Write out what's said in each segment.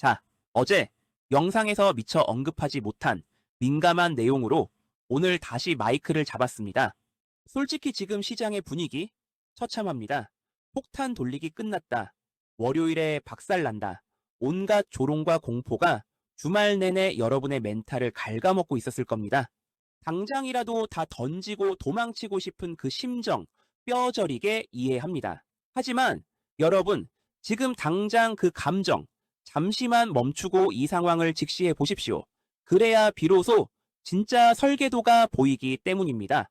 자, 어제 영상에서 미처 언급하지 못한 민감한 내용으로 오늘 다시 마이크를 잡았습니다. 솔직히 지금 시장의 분위기 처참합니다. 폭탄 돌리기 끝났다. 월요일에 박살난다. 온갖 조롱과 공포가 주말 내내 여러분의 멘탈을 갉아먹고 있었을 겁니다. 당장이라도 다 던지고 도망치고 싶은 그 심정 뼈저리게 이해합니다. 하지만 여러분, 지금 당장 그 감정 잠시만 멈추고 이 상황을 직시해 보십시오. 그래야 비로소 진짜 설계도가 보이기 때문입니다.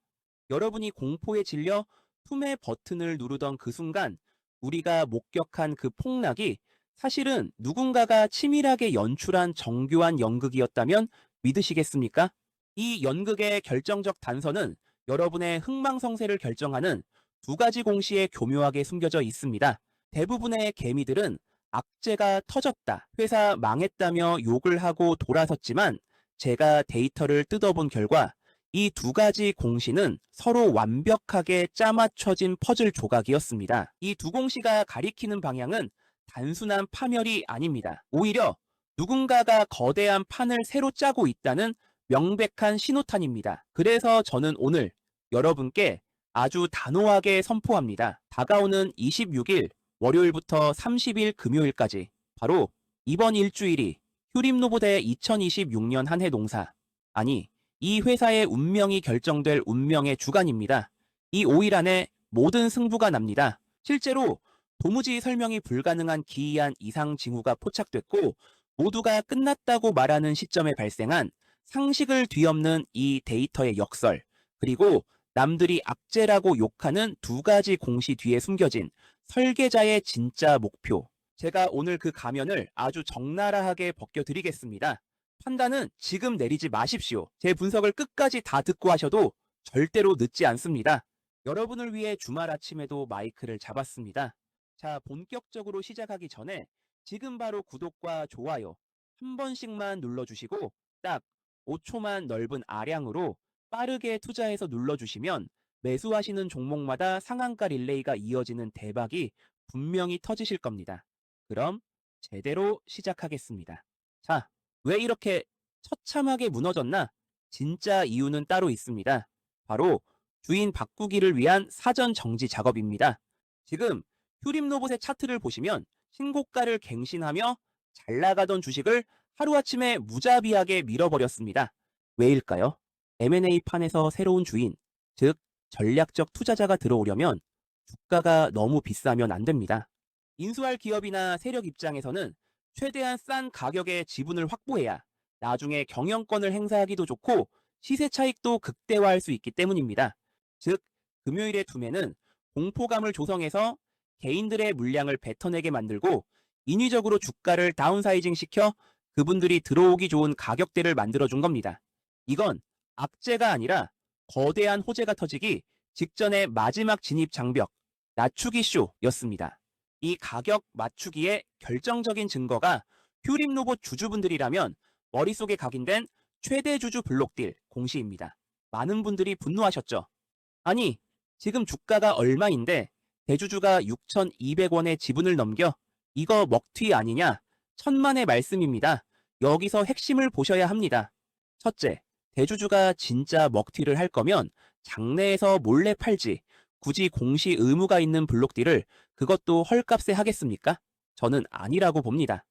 여러분이 공포에 질려 품의 버튼을 누르던 그 순간 우리가 목격한 그 폭락이 사실은 누군가가 치밀하게 연출한 정교한 연극이었다면 믿으시겠습니까? 이 연극의 결정적 단서는 여러분의 흥망성쇠를 결정하는 두 가지 공시에 교묘하게 숨겨져 있습니다. 대부분의 개미들은 악재가 터졌다, 회사 망했다며 욕을 하고 돌아섰지만 제가 데이터를 뜯어본 결과 이 두 가지 공시는 서로 완벽하게 짜맞춰진 퍼즐 조각이었습니다. 이 두 공시가 가리키는 방향은 단순한 파멸이 아닙니다. 오히려 누군가가 거대한 판을 새로 짜고 있다는 명백한 신호탄입니다. 그래서 저는 오늘 여러분께 아주 단호하게 선포합니다. 다가오는 26일 월요일부터 30일 금요일까지 바로 이번 일주일이 휴림노보대 2026년 한 해 농사, 아니 이 회사의 운명이 결정될 운명의 주간입니다. 이 5일 안에 모든 승부가 납니다. 실제로 도무지 설명이 불가능한 기이한 이상 징후가 포착됐고 모두가 끝났다고 말하는 시점에 발생한 상식을 뒤엎는 이 데이터의 역설, 그리고 남들이 악재라고 욕하는 두 가지 공시 뒤에 숨겨진 설계자의 진짜 목표. 제가 오늘 그 가면을 아주 적나라하게 벗겨드리겠습니다. 판단은 지금 내리지 마십시오. 제 분석을 끝까지 다 듣고 하셔도 절대로 늦지 않습니다. 여러분을 위해 주말 아침에도 마이크를 잡았습니다. 자, 본격적으로 시작하기 전에 지금 바로 구독과 좋아요 한 번씩만 눌러주시고 딱 5초만 넓은 아량으로 빠르게 투자해서 눌러주시면 매수하시는 종목마다 상한가 릴레이가 이어지는 대박이 분명히 터지실 겁니다. 그럼 제대로 시작하겠습니다. 자, 왜 이렇게 처참하게 무너졌나? 진짜 이유는 따로 있습니다. 바로 주인 바꾸기를 위한 사전 정지 작업입니다. 지금 휴림로봇의 차트를 보시면 신고가를 갱신하며 잘 나가던 주식을 하루아침에 무자비하게 밀어버렸습니다. 왜일까요? M&A 판에서 새로운 주인, 즉 전략적 투자자가 들어오려면 주가가 너무 비싸면 안 됩니다. 인수할 기업이나 세력 입장에서는 최대한 싼 가격의 지분을 확보해야 나중에 경영권을 행사하기도 좋고 시세 차익도 극대화할 수 있기 때문입니다. 즉, 금요일의 투매는 공포감을 조성해서 개인들의 물량을 뱉어내게 만들고 인위적으로 주가를 다운사이징 시켜 그분들이 들어오기 좋은 가격대를 만들어준 겁니다. 이건 악재가 아니라 거대한 호재가 터지기 직전의 마지막 진입 장벽, 낮추기 쇼였습니다. 이 가격 맞추기의 결정적인 증거가 휴림로봇 주주분들이라면 머릿속에 각인된 최대 주주 블록딜 공시입니다. 많은 분들이 분노하셨죠. 아니, 지금 주가가 얼마인데 대주주가 6,200원의 지분을 넘겨? 이거 먹튀 아니냐? 천만의 말씀입니다. 여기서 핵심을 보셔야 합니다. 첫째, 대주주가 진짜 먹튀를 할 거면 장내에서 몰래 팔지 굳이 공시 의무가 있는 블록딜을 그것도 헐값에 하겠습니까? 저는 아니라고 봅니다.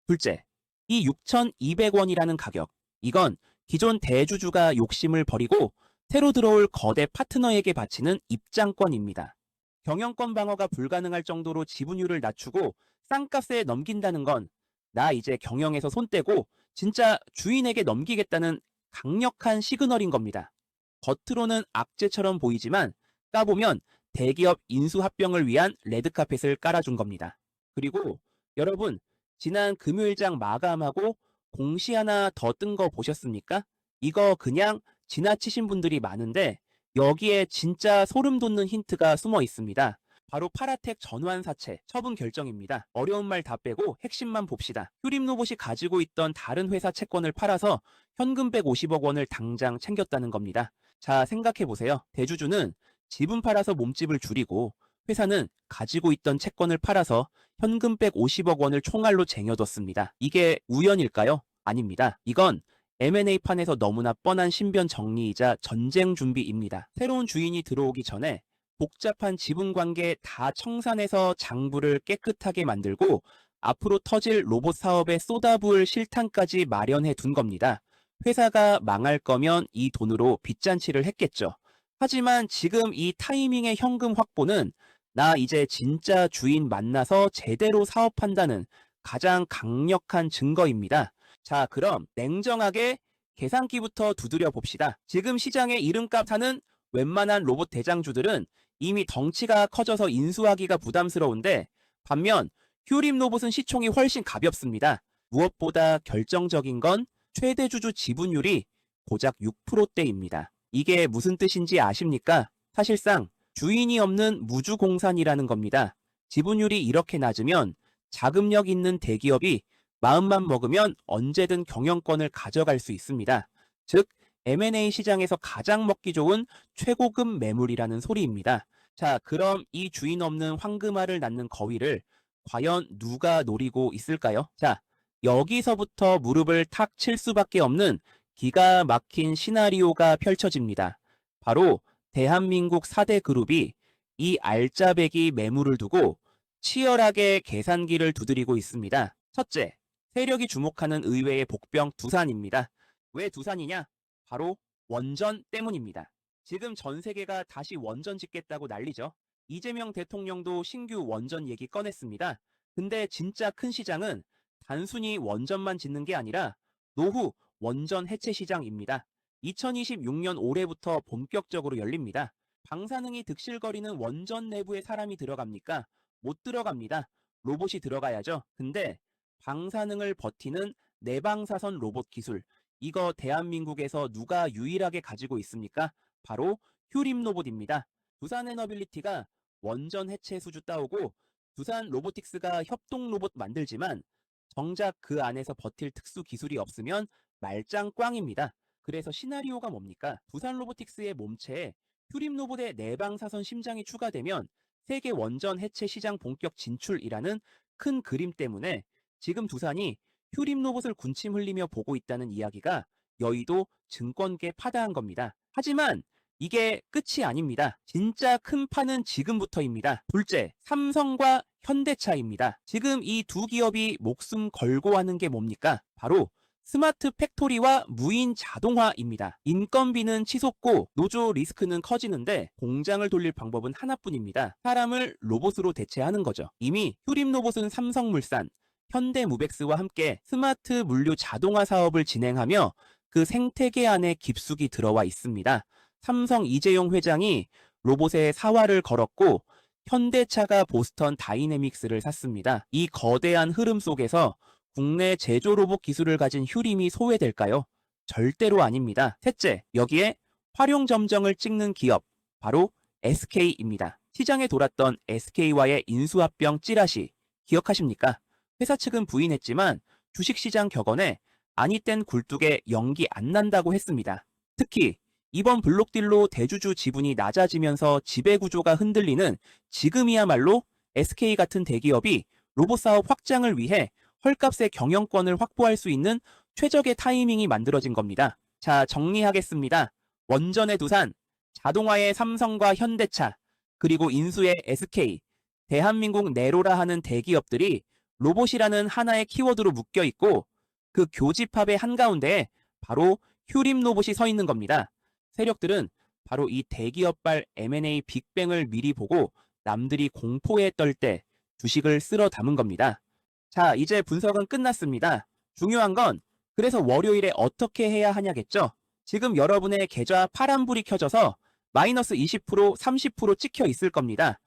둘째, 이 6,200원이라는 가격, 이건 기존 대주주가 욕심을 버리고 새로 들어올 거대 파트너에게 바치는 입장권입니다. 경영권 방어가 불가능할 정도로 지분율을 낮추고 싼값에 넘긴다는 건 나 이제 경영에서 손 떼고 진짜 주인에게 넘기겠다는 강력한 시그널인 겁니다. 겉으로는 악재처럼 보이지만 까보면 대기업 인수합병을 위한 레드카펫을 깔아준 겁니다. 그리고 여러분, 지난 금요일장 마감하고 공시 하나 더 뜬 거 보셨습니까? 이거 그냥 지나치신 분들이 많은데 여기에 진짜 소름 돋는 힌트가 숨어 있습니다. 바로 파라텍 전환사채 처분 결정입니다. 어려운 말 다 빼고 핵심만 봅시다. 휴림로봇이 가지고 있던 다른 회사 채권을 팔아서 현금 150억 원을 당장 챙겼다는 겁니다. 자, 생각해보세요. 대주주는 지분 팔아서 몸집을 줄이고 회사는 가지고 있던 채권을 팔아서 현금 150억 원을 총알로 쟁여뒀습니다. 이게 우연일까요? 아닙니다. 이건 M&A판에서 너무나 뻔한 신변 정리이자 전쟁 준비입니다. 새로운 주인이 들어오기 전에 복잡한 지분 관계 다 청산해서 장부를 깨끗하게 만들고 앞으로 터질 로봇 사업에 쏟아부을 실탄까지 마련해 둔 겁니다. 회사가 망할 거면 이 돈으로 빚잔치를 했겠죠. 하지만 지금 이 타이밍의 현금 확보는 나 이제 진짜 주인 만나서 제대로 사업한다는 가장 강력한 증거입니다. 자, 그럼 냉정하게 계산기부터 두드려 봅시다. 지금 시장에 이름값 하는 웬만한 로봇 대장주들은 이미 덩치가 커져서 인수하기가 부담스러운데 반면 휴림 로봇은 시총이 훨씬 가볍습니다. 무엇보다 결정적인 건 최대 주주 지분율이 고작 6%대입니다. 이게 무슨 뜻인지 아십니까? 사실상 주인이 없는 무주공산이라는 겁니다. 지분율이 이렇게 낮으면 자금력 있는 대기업이 마음만 먹으면 언제든 경영권을 가져갈 수 있습니다. 즉, M&A 시장에서 가장 먹기 좋은 최고급 매물이라는 소리입니다. 자, 그럼 이 주인 없는 황금알을 낳는 거위를 과연 누가 노리고 있을까요? 자, 여기서부터 무릎을 탁 칠 수밖에 없는 기가 막힌 시나리오가 펼쳐집니다. 바로 대한민국 4대 그룹이 이 알짜배기 매물을 두고 치열하게 계산기를 두드리고 있습니다. 첫째, 세력이 주목하는 의외의 복병 두산입니다. 왜 두산이냐? 바로 원전 때문입니다. 지금 전 세계가 다시 원전 짓겠다고 난리죠. 이재명 대통령도 신규 원전 얘기 꺼냈습니다. 근데 진짜 큰 시장은 단순히 원전만 짓는 게 아니라 노후 원전 해체 시장입니다. 2026년 올해부터 본격적으로 열립니다. 방사능이 득실거리는 원전 내부에 사람이 들어갑니까? 못 들어갑니다. 로봇이 들어가야죠. 근데 방사능을 버티는 내방사선 로봇 기술, 이거 대한민국에서 누가 유일하게 가지고 있습니까? 바로 휴림 로봇입니다. 두산 에너빌리티가 원전 해체 수주 따오고 두산 로보틱스가 협동 로봇 만들지만 정작 그 안에서 버틸 특수 기술이 없으면 말짱 꽝입니다. 그래서 시나리오가 뭡니까? 두산 로보틱스의 몸체에 휴림 로봇의 내방사선 심장이 추가되면 세계 원전 해체 시장 본격 진출이라는 큰 그림 때문에 지금 두산이 휴림 로봇을 군침 흘리며 보고 있다는 이야기가 여의도 증권계 파다한 겁니다. 하지만 이게 끝이 아닙니다. 진짜 큰 판은 지금부터입니다. 둘째, 삼성과 현대차입니다. 지금 이 두 기업이 목숨 걸고 하는 게 뭡니까? 바로 스마트 팩토리와 무인 자동화입니다. 인건비는 치솟고 노조 리스크는 커지는데 공장을 돌릴 방법은 하나뿐입니다. 사람을 로봇으로 대체하는 거죠. 이미 휴림 로봇은 삼성물산, 현대무백스와 함께 스마트 물류 자동화 사업을 진행하며 그 생태계 안에 깊숙이 들어와 있습니다. 삼성 이재용 회장이 로봇에 사활을 걸었고 현대차가 보스턴 다이내믹스를 샀습니다. 이 거대한 흐름 속에서 국내 제조 로봇 기술을 가진 휴림이 소외될까요? 절대로 아닙니다. 셋째, 여기에 활용 점정을 찍는 기업, 바로 SK입니다. 시장에 돌았던 SK와의 인수합병 찌라시 기억하십니까? 회사 측은 부인했지만 주식시장 격언에 아니 땐 굴뚝에 연기 안 난다고 했습니다. 특히 이번 블록딜로 대주주 지분이 낮아지면서 지배구조가 흔들리는 지금이야말로 SK 같은 대기업이 로봇 사업 확장을 위해 헐값의 경영권을 확보할 수 있는 최적의 타이밍이 만들어진 겁니다. 자, 정리하겠습니다. 원전의 두산, 자동화의 삼성과 현대차, 그리고 인수의 SK, 대한민국 내로라 하는 대기업들이 로봇이라는 하나의 키워드로 묶여 있고 그 교집합의 한가운데에 바로 휴림 로봇이 서 있는 겁니다. 세력들은 바로 이 대기업발 M&A 빅뱅을 미리 보고 남들이 공포에 떨 때 주식을 쓸어 담은 겁니다. 자, 이제 분석은 끝났습니다. 중요한 건 그래서 월요일에 어떻게 해야 하냐겠죠? 지금 여러분의 계좌 파란불이 켜져서 마이너스 20%, 30% 찍혀 있을 겁니다.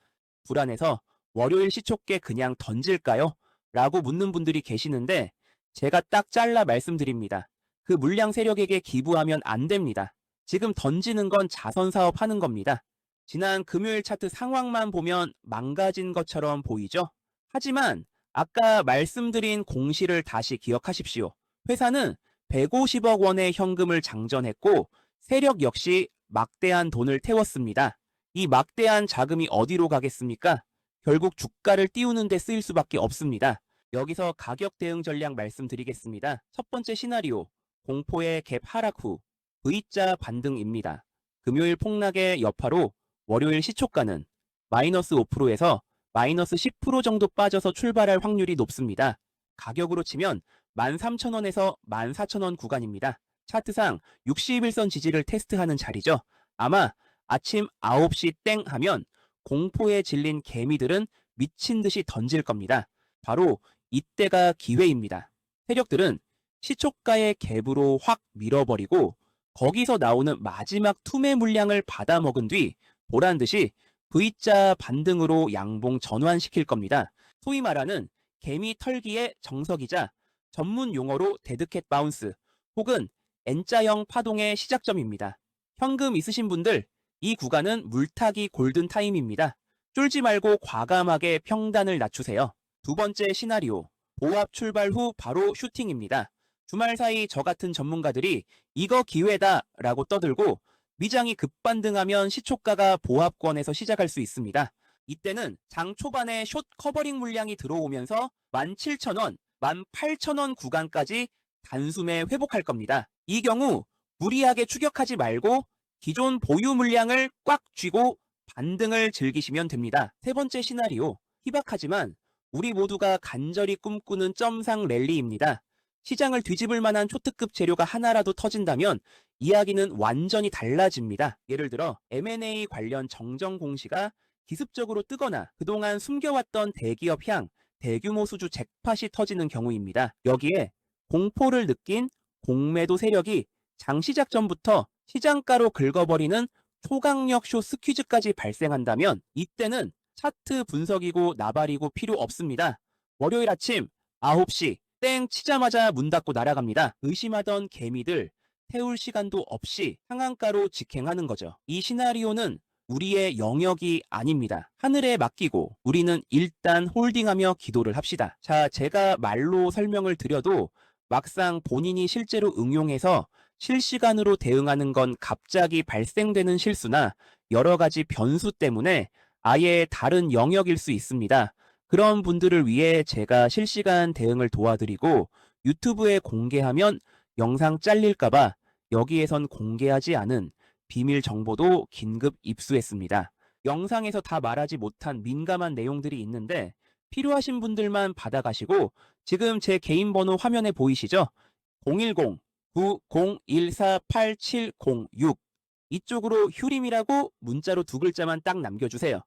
불안해서 월요일 시초께 그냥 던질까요? 라고 묻는 분들이 계시는데 제가 딱 잘라 말씀드립니다. 그 물량 세력에게 기부하면 안 됩니다. 지금 던지는 건 자선사업 하는 겁니다. 지난 금요일 차트 상황만 보면 망가진 것처럼 보이죠? 하지만 아까 말씀드린 공시를 다시 기억하십시오. 회사는 150억 원의 현금을 장전했고 세력 역시 막대한 돈을 태웠습니다. 이 막대한 자금이 어디로 가겠습니까? 결국 주가를 띄우는 데 쓰일 수밖에 없습니다. 여기서 가격 대응 전략 말씀드리겠습니다. 첫 번째 시나리오, 공포의 갭 하락 후 V자 반등입니다. 금요일 폭락의 여파로 월요일 시초가는 마이너스 5%에서 마이너스 10% 정도 빠져서 출발할 확률이 높습니다. 가격으로 치면 13,000원에서 14,000원 구간입니다. 차트상 61선 지지를 테스트하는 자리죠. 아마 아침 9시 땡 하면 공포에 질린 개미들은 미친 듯이 던질 겁니다. 바로 이때가 기회입니다. 세력들은 시초가의 갭으로 확 밀어버리고 거기서 나오는 마지막 투매 물량을 받아먹은 뒤 보란듯이 V자 반등으로 양봉 전환시킬 겁니다. 소위 말하는 개미 털기의 정석이자 전문 용어로 데드캣 바운스 혹은 N자형 파동의 시작점입니다. 현금 있으신 분들, 이 구간은 물타기 골든타임입니다. 쫄지 말고 과감하게 평단을 낮추세요. 두 번째 시나리오, 보합 출발 후 바로 슈팅입니다. 주말 사이 저 같은 전문가들이 이거 기회다 라고 떠들고 미장이 급반등하면 시초가가 보합권에서 시작할 수 있습니다. 이때는 장 초반에 숏 커버링 물량이 들어오면서 17,000원, 18,000원 구간까지 단숨에 회복할 겁니다. 이 경우 무리하게 추격하지 말고 기존 보유 물량을 꽉 쥐고 반등을 즐기시면 됩니다. 세 번째 시나리오, 희박하지만 우리 모두가 간절히 꿈꾸는 점상 랠리입니다. 시장을 뒤집을 만한 초특급 재료가 하나라도 터진다면 이야기는 완전히 달라집니다. 예를 들어 M&A 관련 정정 공시가 기습적으로 뜨거나 그동안 숨겨왔던 대기업 향, 대규모 수주 잭팟이 터지는 경우입니다. 여기에 공포를 느낀 공매도 세력이 장 시작 전부터 시장가로 긁어버리는 초강력 쇼 스퀴즈까지 발생한다면 이때는 차트 분석이고 나발이고 필요 없습니다. 월요일 아침 9시 땡 치자마자 문 닫고 날아갑니다. 의심하던 개미들 태울 시간도 없이 상한가로 직행하는 거죠. 이 시나리오는 우리의 영역이 아닙니다. 하늘에 맡기고 우리는 일단 홀딩하며 기도를 합시다. 자, 제가 말로 설명을 드려도 막상 본인이 실제로 응용해서 실시간으로 대응하는 건 갑자기 발생되는 실수나 여러 가지 변수 때문에 아예 다른 영역일 수 있습니다. 그런 분들을 위해 제가 실시간 대응을 도와드리고 유튜브에 공개하면 영상 잘릴까봐 여기에선 공개하지 않은 비밀 정보도 긴급 입수했습니다. 영상에서 다 말하지 못한 민감한 내용들이 있는데 필요하신 분들만 받아가시고 지금 제 개인 번호 화면에 보이시죠? 010-9014-8706 이쪽으로 휴림이라고 문자로 두 글자만 딱 남겨주세요.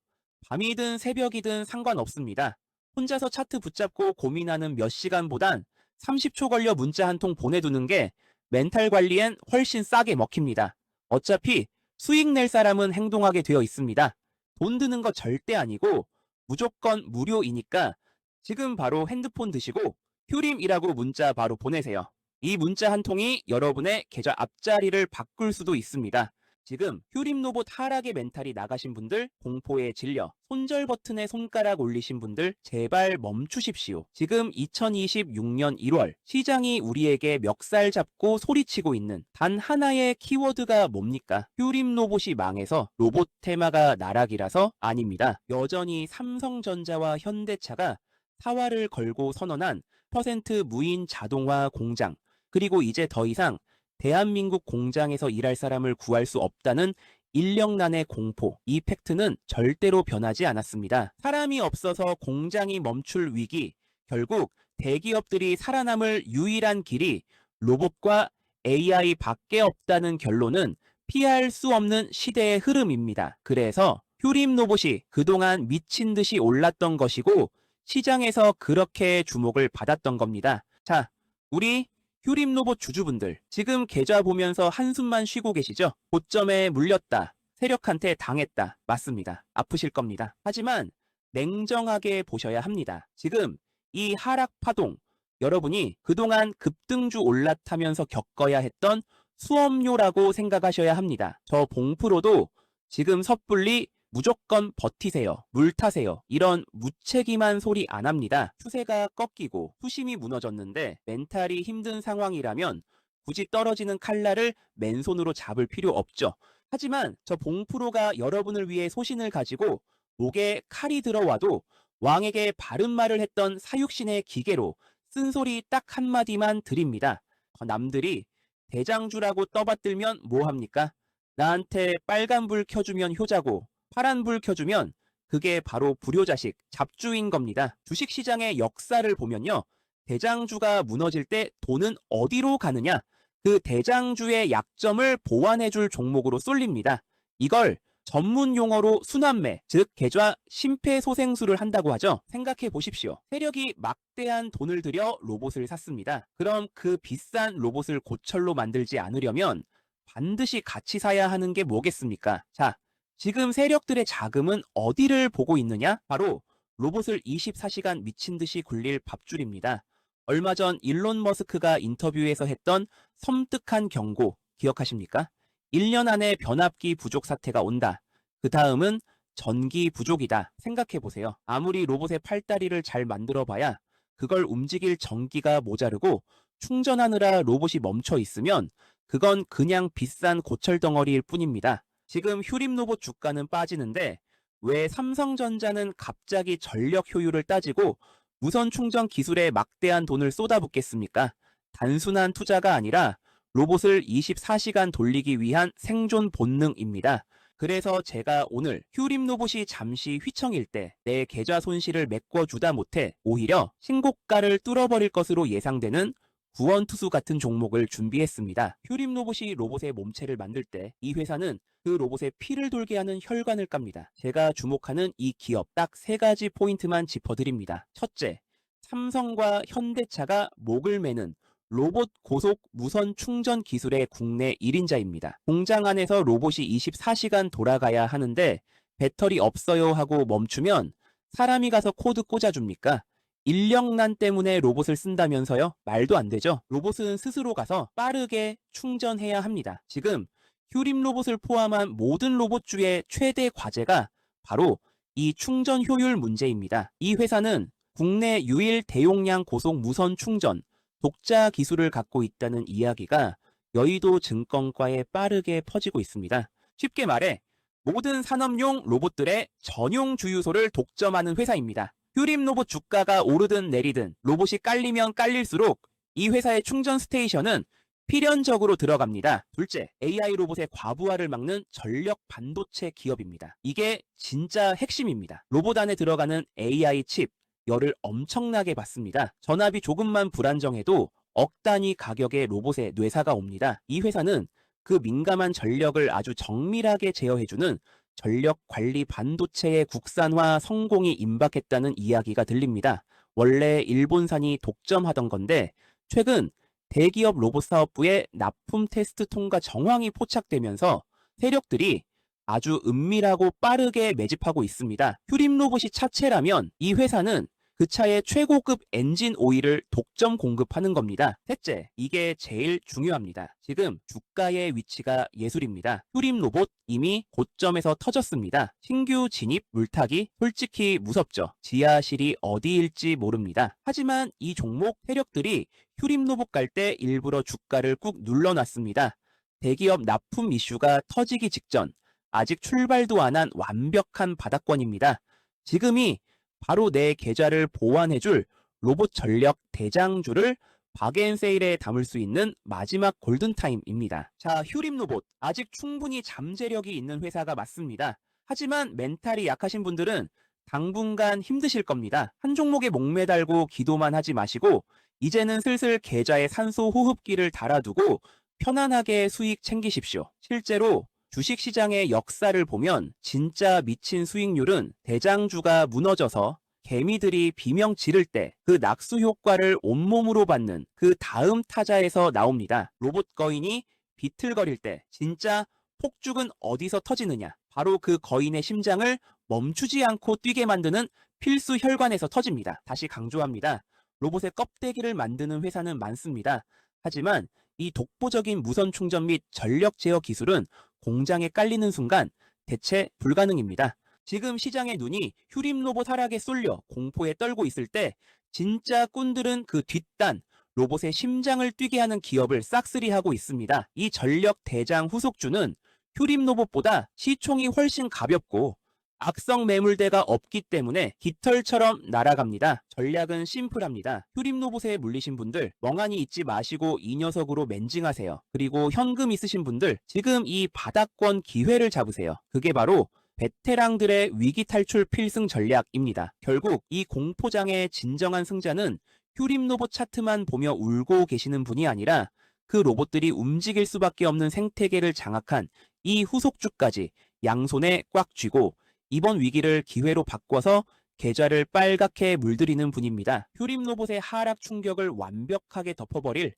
밤이든 새벽이든 상관없습니다. 혼자서 차트 붙잡고 고민하는 몇 시간보단 30초 걸려 문자 한 통 보내두는 게 멘탈 관리엔 훨씬 싸게 먹힙니다. 어차피 수익 낼 사람은 행동하게 되어 있습니다. 돈 드는 거 절대 아니고 무조건 무료이니까 지금 바로 핸드폰 드시고 휴림이라고 문자 바로 보내세요. 이 문자 한 통이 여러분의 계좌 앞자리를 바꿀 수도 있습니다. 지금 휴림 로봇 하락의 멘탈이 나가신 분들, 공포에 질려 손절 버튼에 손가락 올리신 분들 제발 멈추십시오. 지금 2026년 1월 시장이 우리에게 멱살 잡고 소리치고 있는 단 하나의 키워드가 뭡니까? 휴림 로봇이 망해서 로봇 테마가 나락이라서 아닙니다. 여전히 삼성전자와 현대차가 사활을 걸고 선언한 퍼센트 무인 자동화 공장, 그리고 이제 더 이상 대한민국 공장에서 일할 사람을 구할 수 없다는 인력난의 공포, 이 팩트는 절대로 변하지 않았습니다. 사람이 없어서 공장이 멈출 위기, 결국 대기업들이 살아남을 유일한 길이 로봇과 AI 밖에 없다는 결론은 피할 수 없는 시대의 흐름입니다. 그래서 휴림 로봇이 그동안 미친 듯이 올랐던 것이고 시장에서 그렇게 주목을 받았던 겁니다. 자, 우리 휴림 로봇 주주분들, 지금 계좌 보면서 한숨만 쉬고 계시죠? 고점에 물렸다, 세력한테 당했다, 맞습니다. 아프실 겁니다. 하지만 냉정하게 보셔야 합니다. 지금 이 하락 파동, 여러분이 그동안 급등주 올라타면서 겪어야 했던 수업료라고 생각하셔야 합니다. 저 봉프로도 지금 섣불리 무조건 버티세요, 물 타세요, 이런 무책임한 소리 안 합니다. 추세가 꺾이고 수심이 무너졌는데 멘탈이 힘든 상황이라면 굳이 떨어지는 칼날을 맨손으로 잡을 필요 없죠. 하지만 저 봉프로가 여러분을 위해 소신을 가지고 목에 칼이 들어와도 왕에게 바른 말을 했던 사육신의 기계로 쓴소리 딱 한마디만 드립니다. 남들이 대장주라고 떠받들면 뭐합니까? 나한테 빨간불 켜주면 효자고 파란불 켜주면 그게 바로 불효자식, 잡주인 겁니다. 주식시장의 역사를 보면요. 대장주가 무너질 때 돈은 어디로 가느냐? 그 대장주의 약점을 보완해줄 종목으로 쏠립니다. 이걸 전문 용어로 순환매, 즉 계좌 심폐소생술을 한다고 하죠. 생각해 보십시오. 세력이 막대한 돈을 들여 로봇을 샀습니다. 그럼 그 비싼 로봇을 고철로 만들지 않으려면 반드시 같이 사야 하는 게 뭐겠습니까? 자, 지금 세력들의 자금은 어디를 보고 있느냐? 바로 로봇을 24시간 미친 듯이 굴릴 밥줄입니다. 얼마 전 일론 머스크가 인터뷰에서 했던 섬뜩한 경고 기억하십니까? 1년 안에 변압기 부족 사태가 온다. 그 다음은 전기 부족이다. 생각해보세요. 아무리 로봇의 팔다리를 잘 만들어봐야 그걸 움직일 전기가 모자르고 충전하느라 로봇이 멈춰 있으면 그건 그냥 비싼 고철 덩어리일 뿐입니다. 지금 휴림 로봇 주가는 빠지는데 왜 삼성전자는 갑자기 전력 효율을 따지고 무선 충전 기술에 막대한 돈을 쏟아붓겠습니까? 단순한 투자가 아니라 로봇을 24시간 돌리기 위한 생존 본능입니다. 그래서 제가 오늘 휴림 로봇이 잠시 휘청일 때 내 계좌 손실을 메꿔주다 못해 오히려 신고가를 뚫어버릴 것으로 예상되는 구원투수 같은 종목을 준비했습니다. 휴림 로봇이 로봇의 몸체를 만들 때 이 회사는 그 로봇에 피를 돌게 하는 혈관을 깝니다. 제가 주목하는 이 기업 딱 3가지 포인트만 짚어드립니다. 첫째, 삼성과 현대차가 목을 매는 로봇 고속 무선 충전 기술의 국내 1인자입니다. 공장 안에서 로봇이 24시간 돌아가야 하는데 배터리 없어요 하고 멈추면 사람이 가서 코드 꽂아줍니까? 인력난 때문에 로봇을 쓴다면서요? 말도 안 되죠. 로봇은 스스로 가서 빠르게 충전해야 합니다. 지금 휴림 로봇을 포함한 모든 로봇주의 최대 과제가 바로 이 충전 효율 문제입니다. 이 회사는 국내 유일 대용량 고속 무선 충전 독자 기술을 갖고 있다는 이야기가 여의도 증권가에 빠르게 퍼지고 있습니다. 쉽게 말해 모든 산업용 로봇들의 전용 주유소를 독점하는 회사입니다. 휴림 로봇 주가가 오르든 내리든 로봇이 깔리면 깔릴수록 이 회사의 충전 스테이션은 필연적으로 들어갑니다. 둘째, AI 로봇의 과부하를 막는 전력 반도체 기업입니다. 이게 진짜 핵심입니다. 로봇 안에 들어가는 AI 칩, 열을 엄청나게 받습니다. 전압이 조금만 불안정해도 억 단위 가격의 로봇에 뇌사가 옵니다. 이 회사는 그 민감한 전력을 아주 정밀하게 제어해주는 전력 관리 반도체의 국산화 성공이 임박했다는 이야기가 들립니다. 원래 일본산이 독점하던 건데 최근 대기업 로봇 사업부의 납품 테스트 통과 정황이 포착되면서 세력들이 아주 은밀하고 빠르게 매집하고 있습니다. 휴림 로봇이 차체라면 이 회사는 그 차의 최고급 엔진 오일을 독점 공급하는 겁니다. 셋째, 이게 제일 중요합니다. 지금 주가의 위치가 예술입니다. 휴림 로봇 이미 고점에서 터졌습니다. 신규 진입 물타기 솔직히 무섭죠. 지하실이 어디일지 모릅니다. 하지만 이 종목 세력들이 휴림 로봇 갈 때 일부러 주가를 꾹 눌러놨습니다. 대기업 납품 이슈가 터지기 직전 아직 출발도 안 한 완벽한 바닥권입니다. 지금이 바로 내 계좌를 보완해줄 로봇 전력 대장주를 바겐세일에 담을 수 있는 마지막 골든타임입니다. 자, 휴림 로봇 아직 충분히 잠재력이 있는 회사가 맞습니다. 하지만 멘탈이 약하신 분들은 당분간 힘드실 겁니다. 한 종목에 목매달고 기도만 하지 마시고 이제는 슬슬 계좌에 산소 호흡기를 달아두고 편안하게 수익 챙기십시오. 실제로 주식시장의 역사를 보면 진짜 미친 수익률은 대장주가 무너져서 개미들이 비명 지를 때 그 낙수 효과를 온몸으로 받는 그 다음 타자에서 나옵니다. 로봇 거인이 비틀거릴 때 진짜 폭죽은 어디서 터지느냐? 바로 그 거인의 심장을 멈추지 않고 뛰게 만드는 필수 혈관에서 터집니다. 다시 강조합니다. 로봇의 껍데기를 만드는 회사는 많습니다. 하지만 이 독보적인 무선 충전 및 전력 제어 기술은 공장에 깔리는 순간 대체 불가능입니다. 지금 시장의 눈이 휴림 로봇 하락에 쏠려 공포에 떨고 있을 때 진짜 꾼들은 그 뒷단 로봇의 심장을 뛰게 하는 기업을 싹쓸이하고 있습니다. 이 전력 대장 후속주는 휴림 로봇보다 시총이 훨씬 가볍고 악성 매물대가 없기 때문에 깃털처럼 날아갑니다. 전략은 심플합니다. 휴림 로봇에 물리신 분들 멍하니 있지 마시고 이 녀석으로 멘징하세요. 그리고 현금 있으신 분들 지금 이 바닥권 기회를 잡으세요. 그게 바로 베테랑들의 위기 탈출 필승 전략입니다. 결국 이 공포장의 진정한 승자는 휴림 로봇 차트만 보며 울고 계시는 분이 아니라 그 로봇들이 움직일 수밖에 없는 생태계를 장악한 이 후속주까지 양손에 꽉 쥐고 이번 위기를 기회로 바꿔서 계좌를 빨갛게 물들이는 분입니다. 휴림 로봇의 하락 충격을 완벽하게 덮어버릴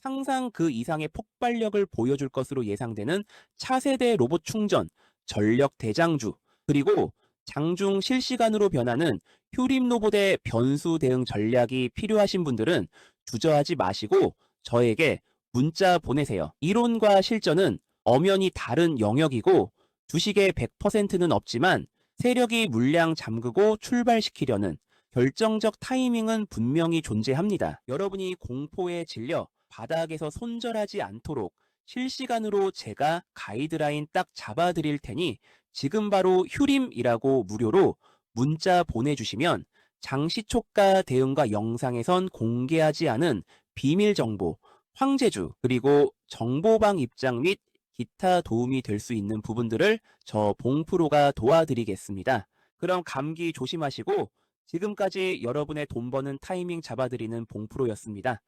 상상 그 이상의 폭발력을 보여줄 것으로 예상되는 차세대 로봇 충전, 전력 대장주, 그리고 장중 실시간으로 변하는 휴림 로봇의 변수 대응 전략이 필요하신 분들은 주저하지 마시고 저에게 문자 보내세요. 이론과 실전은 엄연히 다른 영역이고 주식의 100%는 없지만 세력이 물량 잠그고 출발시키려는 결정적 타이밍은 분명히 존재합니다. 여러분이 공포에 질려 바닥에서 손절하지 않도록 실시간으로 제가 가이드라인 딱 잡아드릴 테니 지금 바로 휴림이라고 무료로 문자 보내주시면 장시초가 대응과 영상에선 공개하지 않은 비밀 정보, 황제주, 그리고 정보방 입장 및 기타 도움이 될 수 있는 부분들을 저 봉프로가 도와드리겠습니다. 그럼 감기 조심하시고 지금까지 여러분의 돈 버는 타이밍 잡아드리는 봉프로였습니다.